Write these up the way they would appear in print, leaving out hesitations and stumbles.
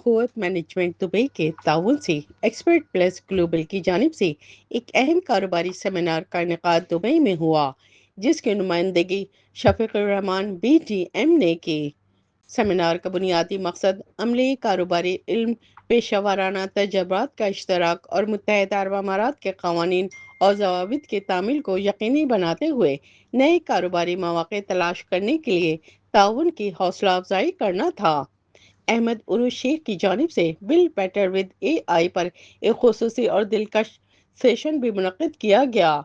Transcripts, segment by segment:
Growth management Dubai کے تعاون سے ایکسپرٹ پلس گلوبل کی جانب سے ایک اہم کاروباری سیمینار کا انعقاد دبئی میں ہوا، جس کی نمائندگی شفیق الرحمان BGM نے کی۔ سیمینار کا بنیادی مقصد عملی کاروباری علم، پیشہ ورانہ تجربات کا اشتراک اور متحدہ عرب امارات کے قوانین اور ضوابط کی تعمیل کو یقینی بناتے ہوئے نئے کاروباری مواقع تلاش کرنے کے لیے تعاون کی حوصلہ افزائی کرنا تھا۔ احمد عروج شیخ کی جانب سے بل بیٹر ود AI پر ایک خصوصی اور دلکش سیشن بھی منعقد کیا گیا،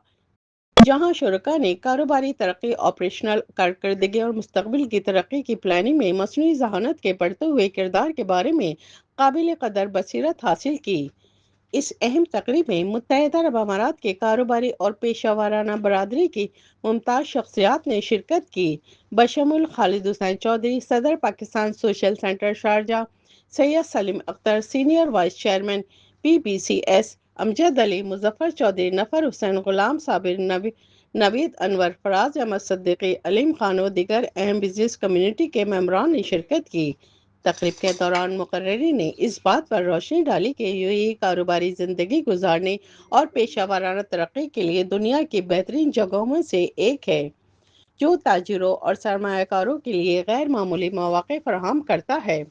جہاں شرکاء نے کاروباری ترقی، آپریشنل کارکردگی اور مستقبل کی ترقی کی پلاننگ میں مصنوعی ذہانت کے بڑھتے ہوئے کردار کے بارے میں قابل قدر بصیرت حاصل کی۔ اس اہم تقریب میں متحدہ عرب امارات کے کاروباری اور پیشہ ورانہ برادری کی ممتاز شخصیات نے شرکت کی، بشمول خالد حسین چودھری، صدر Pakistan social centre Sharjah, Syed Saleem Akhtar, senior vice chairman PBCS، Amjad Ali, Muzaffar Chaudhry, نفر حسین، غلام صابر، نوید انور، فراز احمد صدیقی، علیم خان و دیگر اہم بزنس کمیونٹی کے ممبران نے شرکت کی۔ تقریب کے دوران مقررین نے اس بات پر روشنی ڈالی کہ UAE کاروباری زندگی گزارنے اور پیشہ ورانہ ترقی کے لیے دنیا کی بہترین جگہوں میں سے ایک ہے، جو تاجروں اور سرمایہ کاروں کے لیے غیر معمولی مواقع فراہم کرتا ہے۔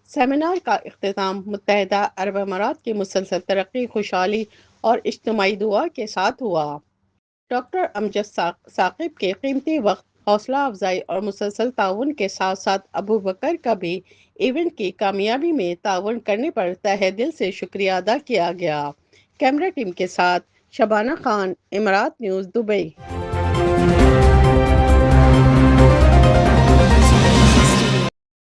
سیمینار کا اختتام متحدہ عرب امارات کی مسلسل ترقی، خوشحالی اور اجتماعی دعا کے ساتھ ہوا۔ ڈاکٹر امجد ثاقب کے قیمتی وقت، حوصلہ افزائی اور مسلسل تعاون کے ساتھ ساتھ ابو بکر کا بھی ایونٹ کی کامیابی میں تعاون کرنے پر تہہ دل سے شکریہ ادا کیا گیا۔ کیمرہ ٹیم کے ساتھ شبانہ خان، امارات نیوز، دبئی۔